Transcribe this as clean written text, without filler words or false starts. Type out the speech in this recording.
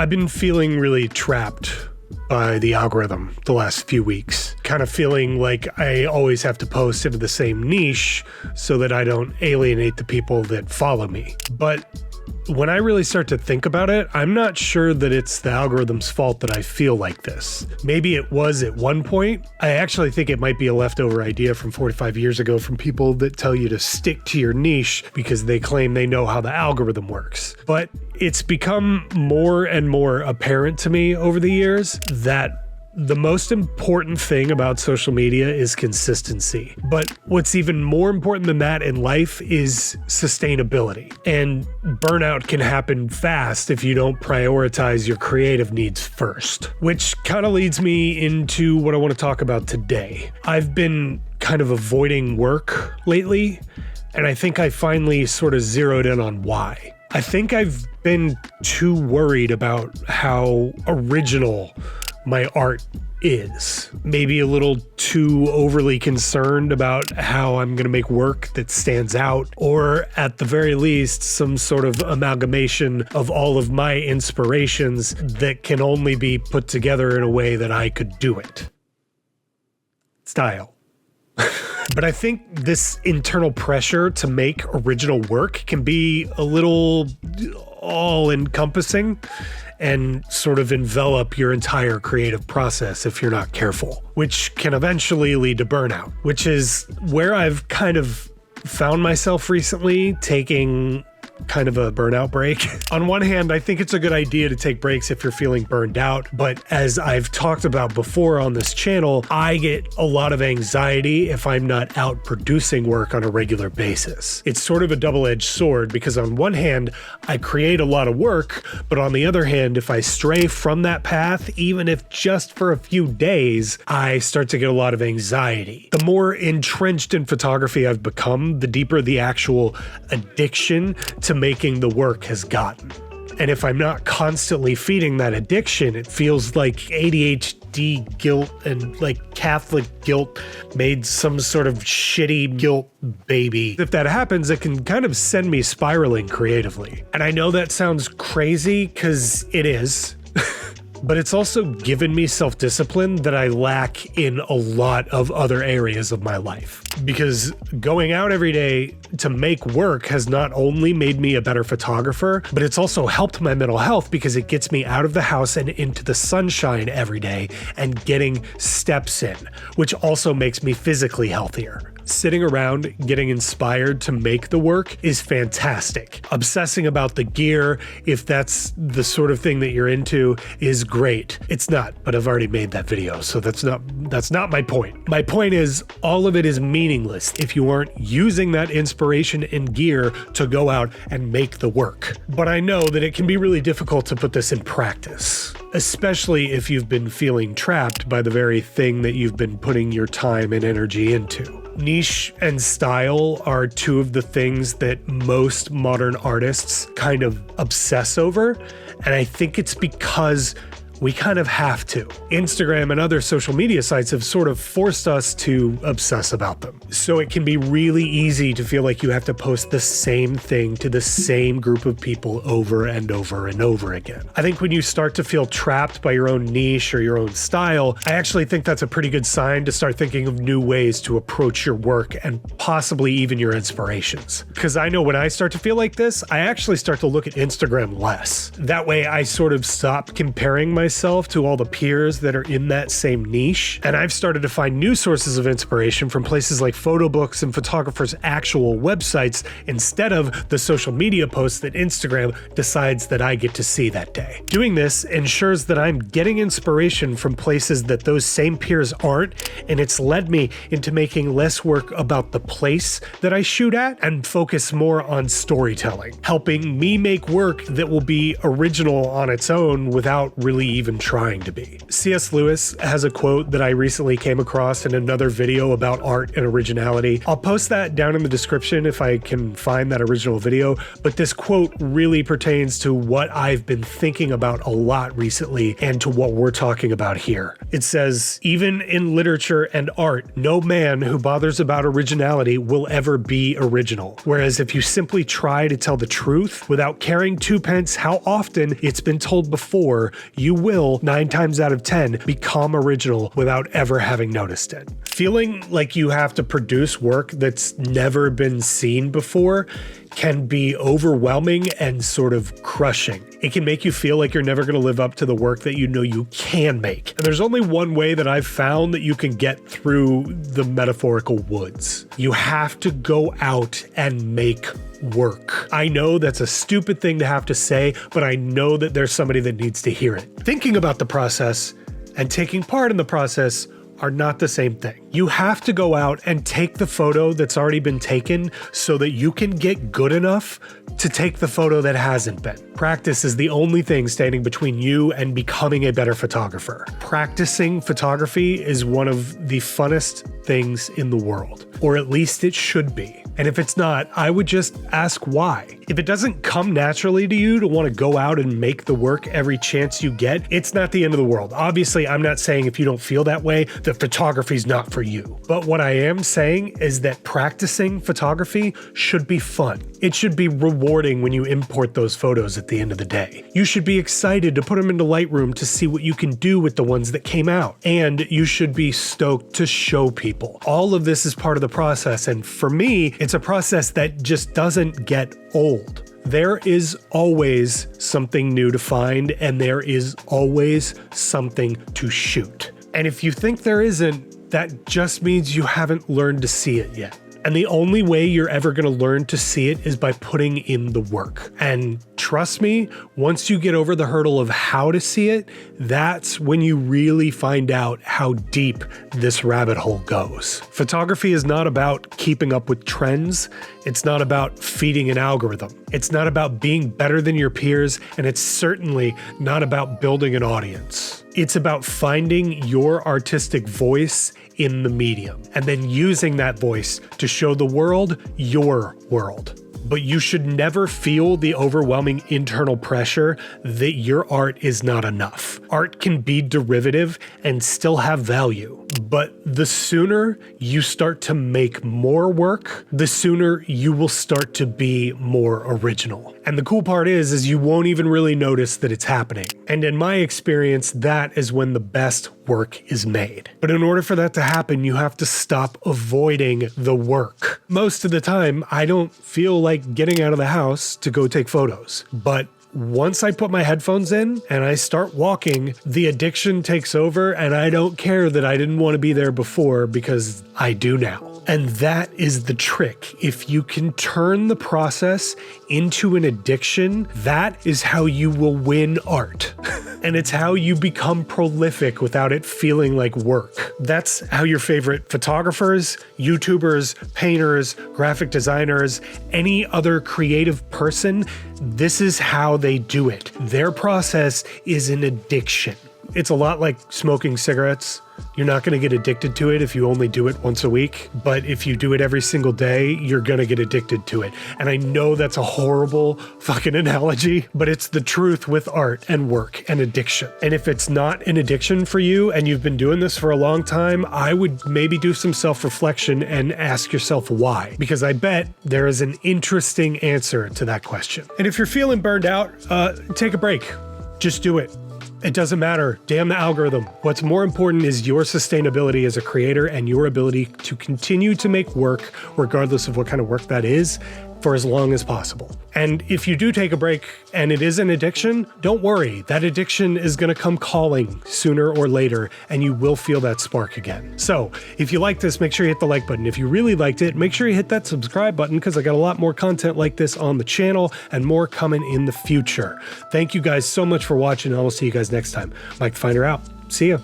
I've been feeling really trapped by the algorithm the last few weeks, kind of feeling like I always have to post into the same niche so that I don't alienate the people that follow me. But when I really start to think about it, I'm not sure that it's the algorithm's fault that I feel like this. Maybe it was at one point. I actually think it might be a leftover idea from 45 years ago from people that tell you to stick to your niche because they claim they know how the algorithm works. But it's become more and more apparent to me over the years that the most important thing about social media is consistency. But what's even more important than that in life is sustainability. And burnout can happen fast if you don't prioritize your creative needs first, which kind of leads me into what I want to talk about today. I've been kind of avoiding work lately, and I think I finally sort of zeroed in on why. I think I've been too worried about how original my art is. Maybe a little too overly concerned about how I'm going to make work that stands out, or at the very least, some sort of amalgamation of all of my inspirations that can only be put together in a way that I could do it. Style. But I think this internal pressure to make original work can be a little all-encompassing and sort of envelop your entire creative process if you're not careful, which can eventually lead to burnout, which is where I've kind of found myself recently taking kind of a burnout break. On one hand, I think it's a good idea to take breaks if you're feeling burned out, but as I've talked about before on this channel, I get a lot of anxiety if I'm not out producing work on a regular basis. It's sort of a double-edged sword because on one hand, I create a lot of work, but on the other hand, if I stray from that path, even if just for a few days, I start to get a lot of anxiety. The more entrenched in photography I've become, the deeper the actual addiction to making the work has gotten. And if I'm not constantly feeding that addiction, it feels like ADHD guilt and like Catholic guilt made some sort of shitty guilt baby. If that happens, it can kind of send me spiraling creatively. And I know that sounds crazy because it is. But it's also given me self-discipline that I lack in a lot of other areas of my life. Because going out every day to make work has not only made me a better photographer, but it's also helped my mental health because it gets me out of the house and into the sunshine every day and getting steps in, which also makes me physically healthier. Sitting around getting inspired to make the work is fantastic. Obsessing about the gear, if that's the sort of thing that you're into, is great. It's not, but I've already made that video, so that's not my point. My point is all of it is meaningless if you aren't using that inspiration and gear to go out and make the work. But I know that it can be really difficult to put this in practice, especially if you've been feeling trapped by the very thing that you've been putting your time and energy into. Niche and style are two of the things that most modern artists kind of obsess over, and I think it's because we kind of have to. Instagram and other social media sites have sort of forced us to obsess about them. So it can be really easy to feel like you have to post the same thing to the same group of people over and over and over again. I think when you start to feel trapped by your own niche or your own style, I actually think that's a pretty good sign to start thinking of new ways to approach your work and possibly even your inspirations. Because I know when I start to feel like this, I actually start to look at Instagram less. That way I sort of stop comparing myself to all the peers that are in that same niche, and I've started to find new sources of inspiration from places like photo books and photographers' actual websites instead of the social media posts that Instagram decides that I get to see that day. Doing this ensures that I'm getting inspiration from places that those same peers aren't, and it's led me into making less work about the place that I shoot at and focus more on storytelling, helping me make work that will be original on its own without really even trying to be. C.S. Lewis has a quote that I recently came across in another video about art and originality. I'll post that down in the description if I can find that original video, but this quote really pertains to what I've been thinking about a lot recently and to what we're talking about here. It says, "Even in literature and art, no man who bothers about originality will ever be original. Whereas if you simply try to tell the truth without caring twopence how often it's been told before, you will, 9 times out of 10, become original without ever having noticed it." Feeling like you have to produce work that's never been seen before can be overwhelming and sort of crushing. It can make you feel like you're never going to live up to the work that you know you can make. And there's only one way that I've found that you can get through the metaphorical woods. You have to go out and make work. I know that's a stupid thing to have to say, but I know that there's somebody that needs to hear it. Thinking about the process and taking part in the process are not the same thing. You have to go out and take the photo that's already been taken so that you can get good enough to take the photo that hasn't been. Practice is the only thing standing between you and becoming a better photographer. Practicing photography is one of the funnest things in the world, or at least it should be. And if it's not, I would just ask why. If it doesn't come naturally to you to want to go out and make the work every chance you get, it's not the end of the world. Obviously, I'm not saying if you don't feel that way, that photography's not for you. But what I am saying is that practicing photography should be fun. It should be rewarding when you import those photos at the end of the day. You should be excited to put them into Lightroom to see what you can do with the ones that came out. And you should be stoked to show people. All of this is part of the process. And for me, it's a process that just doesn't get old. There is always something new to find, and there is always something to shoot. And if you think there isn't, that just means you haven't learned to see it yet. And the only way you're ever going to learn to see it is by putting in the work. And trust me, once you get over the hurdle of how to see it, that's when you really find out how deep this rabbit hole goes. Photography is not about keeping up with trends. It's not about feeding an algorithm. It's not about being better than your peers, and it's certainly not about building an audience. It's about finding your artistic voice in the medium and then using that voice to show the world your world. But you should never feel the overwhelming internal pressure that your art is not enough. Art can be derivative and still have value. But the sooner you start to make more work, the sooner you will start to be more original. And the cool part is you won't even really notice that it's happening. And in my experience, that is when the best work is made. But in order for that to happen, you have to stop avoiding the work. Most of the time, I don't feel like getting out of the house to go take photos. But once I put my headphones in and I start walking, the addiction takes over, and I don't care that I didn't want to be there before because I do now. And that is the trick. If you can turn the process into an addiction, that is how you will win art. And it's how you become prolific without it feeling like work. That's how your favorite photographers, YouTubers, painters, graphic designers, any other creative person, this is how they do it. Their process is an addiction. It's a lot like smoking cigarettes. You're not going to get addicted to it if you only do it once a week, but if you do it every single day, you're going to get addicted to it. And I know that's a horrible fucking analogy, but it's the truth with art and work and addiction. And if it's not an addiction for you and you've been doing this for a long time, I would maybe do some self-reflection and ask yourself why, because I bet there is an interesting answer to that question. And if you're feeling burned out, take a break. Just do it. It doesn't matter. Damn the algorithm. What's more important is your sustainability as a creator and your ability to continue to make work, regardless of what kind of work that is, for as long as possible. And if you do take a break and it is an addiction, don't worry. That addiction is going to come calling sooner or later, and you will feel that spark again. So if you like this, make sure you hit the like button. If you really liked it, make sure you hit that subscribe button, because I got a lot more content like this on the channel and more coming in the future. Thank you guys so much for watching. I will see you guys next time. Mike the Finder out. See ya.